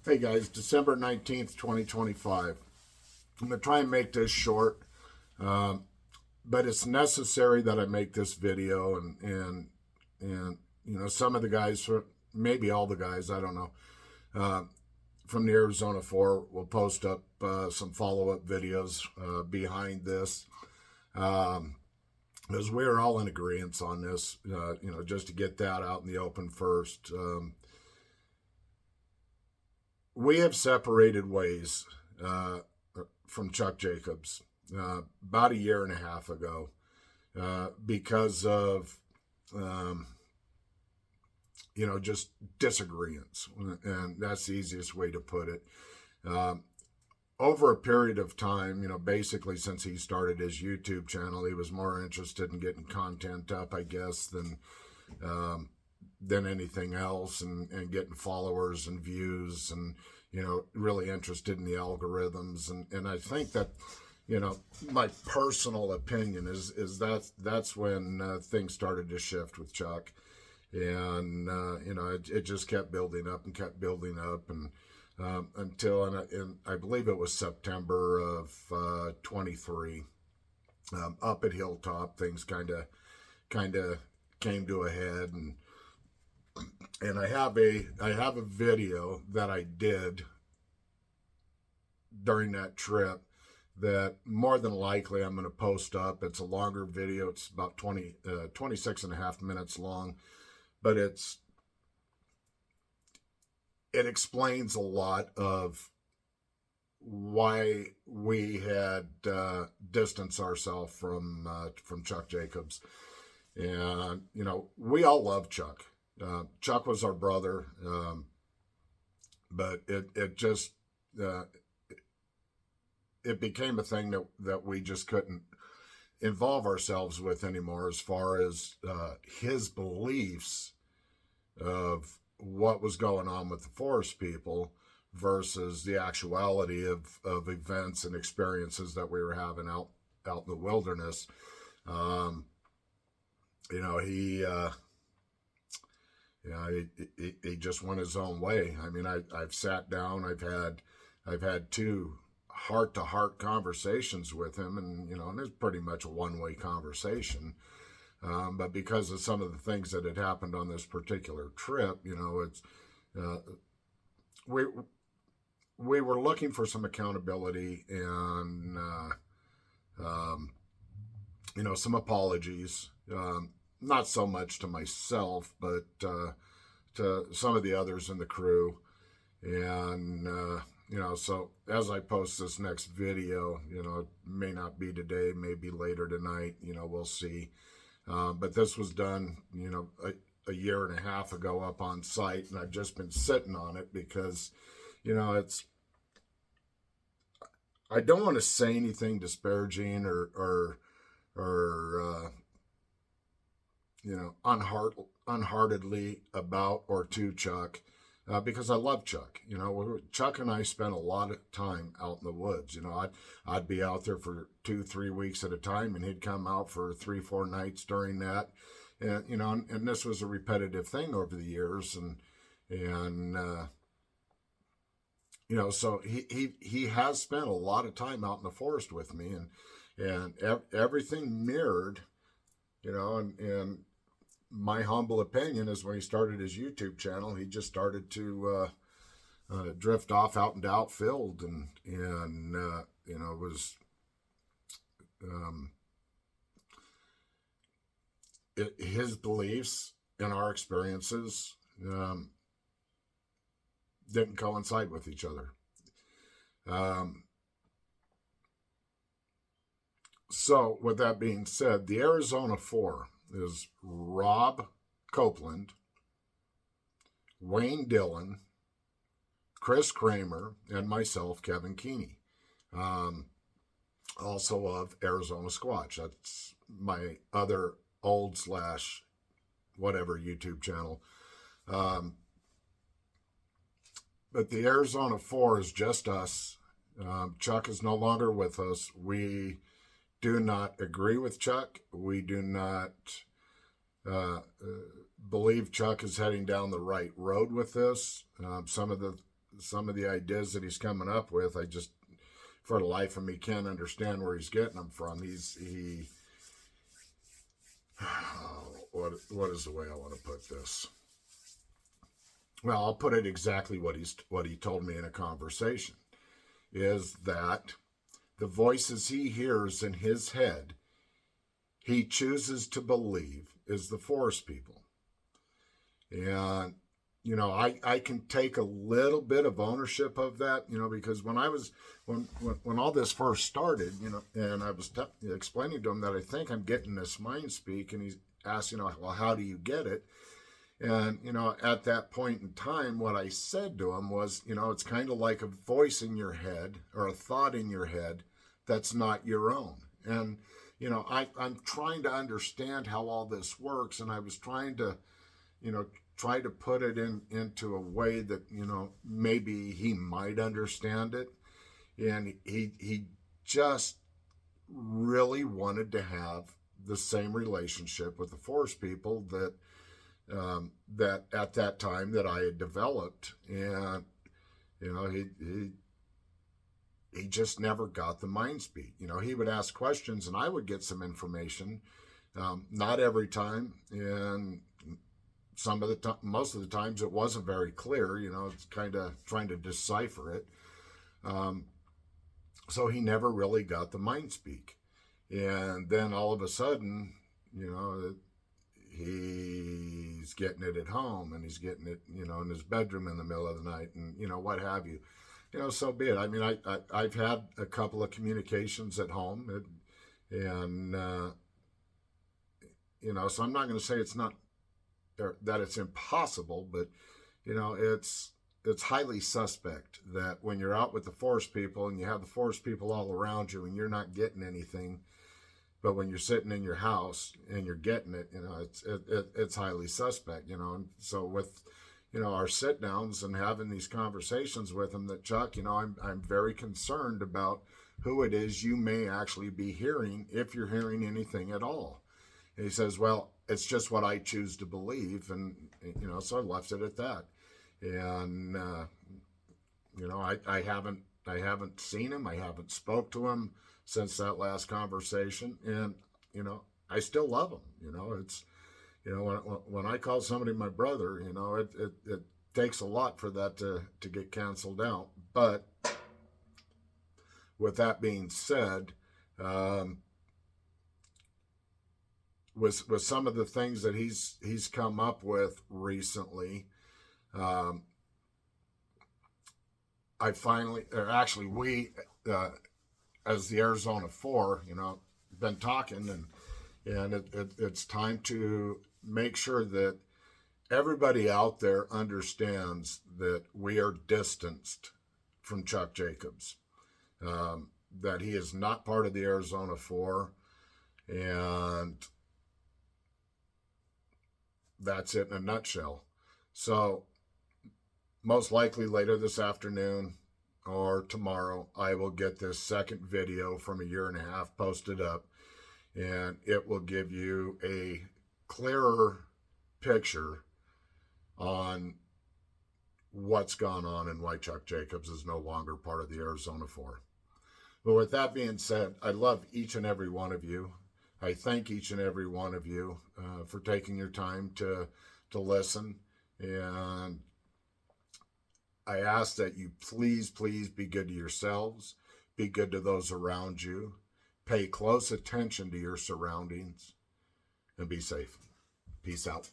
Hey guys, December 19th, 2025. I'm going to try and make this short, but it's necessary that I make this video. And some of the guys, maybe all the guys, I don't know, uh, from the Arizona 4 will post up some follow up videos behind this. Because we're all in agreement on this, just to get that out in the open first. We have separated ways from Chuck Jacobs about a year and a half ago because of, just disagreements. And that's the easiest way to put it. Over a period of time, basically since he started his YouTube channel, he was more interested in getting content up, I guess, than anything else, and getting followers and views, and really interested in the algorithms. And I think that, my personal opinion is that's when things started to shift with Chuck. And it just kept building up and kept building up, and until I believe it was September of 23, up at Hilltop, things kind of came to a head. And I have a video that I did during that trip that more than likely I'm going to post up. It's a longer video. It's about 26 and a half minutes long, but it explains a lot of why we had distanced ourselves from Chuck Jacobs. And we all love Chuck. Chuck was our brother, but it became a thing that we just couldn't involve ourselves with anymore, as far as his beliefs of what was going on with the forest people versus the actuality of events and experiences that we were having out in the wilderness. He just went his own way. I mean, I've sat down, I've had two heart-to-heart conversations with him, and it's pretty much a one-way conversation. But because of some of the things that had happened on this particular trip, it's we were looking for some accountability and some apologies. Not so much to myself, but to some of the others in the crew. And so as I post this next video, it may not be today, maybe later tonight, we'll see. But this was done, a year and a half ago up on site, and I've just been sitting on it because, I don't want to say anything disparaging or unheartedly about or to Chuck, because I love Chuck. Chuck and I spent a lot of time out in the woods. I'd be out there for 2-3 weeks at a time, and he'd come out for 3-4 nights during that. And and this was a repetitive thing over the years, and so he has spent a lot of time out in the forest with me, and everything mirrored, and my humble opinion is when he started his YouTube channel, he just started to drift off out into outfield, and it was his beliefs and our experiences didn't coincide with each other. So with that being said, the Arizona 4 is Rob Copeland, Wayne Dillon, Chris Kramer, and myself, Kevin Keeney. Also of Arizona Squatch. That's my other old / whatever YouTube channel. But the Arizona 4 is just us. Chuck is no longer with us. We do not agree with Chuck. We do not believe Chuck is heading down the right road with this. Some of the some of the ideas that he's coming up with, I just, for the life of me, can't understand where he's getting them from. What is the way I want to put this? Well, I'll put it exactly what he told me in a conversation, is that the voices he hears in his head, he chooses to believe is the forest people. And, I can take a little bit of ownership of that, because when all this first started, and I was explaining to him that I think I'm getting this mind speak, and he's asked, well, how do you get it? And, at that point in time, what I said to him was, it's kind of like a voice in your head or a thought in your head that's not your own. And, I'm trying to understand how all this works. And I was trying to, try to put it into a way that, maybe he might understand it. And he just really wanted to have the same relationship with the forest people that at that time that I had developed. And he just never got the mind speak. He would ask questions and I would get some information, not every time, and most of the times it wasn't very clear. It's kind of trying to decipher it. So he never really got the mind speak. And then all of a sudden, he's getting it at home, and he's getting it, in his bedroom in the middle of the night, and, what have you. So be it. I mean, I've had a couple of communications at home, and so I'm not going to say it's not, that it's impossible, but, it's highly suspect that when you're out with the forest people and you have the forest people all around you and you're not getting anything, but when you're sitting in your house and you're getting it, it's highly suspect, And so with, our sit downs and having these conversations with him, that Chuck, I'm very concerned about who it is you may actually be hearing, if you're hearing anything at all. And he says, well, it's just what I choose to believe. And, so I left it at that. And, I haven't seen him. I haven't spoke to him since that last conversation. And, I still love him. It's, when I call somebody my brother, it takes a lot for that to get canceled out. But with that being said, with some of the things that he's come up with recently, I finally, or actually we, as the Arizona 4, been talking, and it's time to make sure that everybody out there understands that we are distanced from Chuck Jacobs, that he is not part of the Arizona 4, and that's it in a nutshell. So most likely later this afternoon or tomorrow, I will get this second video from a year and a half posted up, and it will give you a clearer picture on what's gone on and why Chuck Jacobs is no longer part of the Arizona 4. But with that being said, I love each and every one of you. I thank each and every one of you for taking your time to listen. And I ask that you please be good to yourselves, be good to those around you, pay close attention to your surroundings, and be safe. Peace out.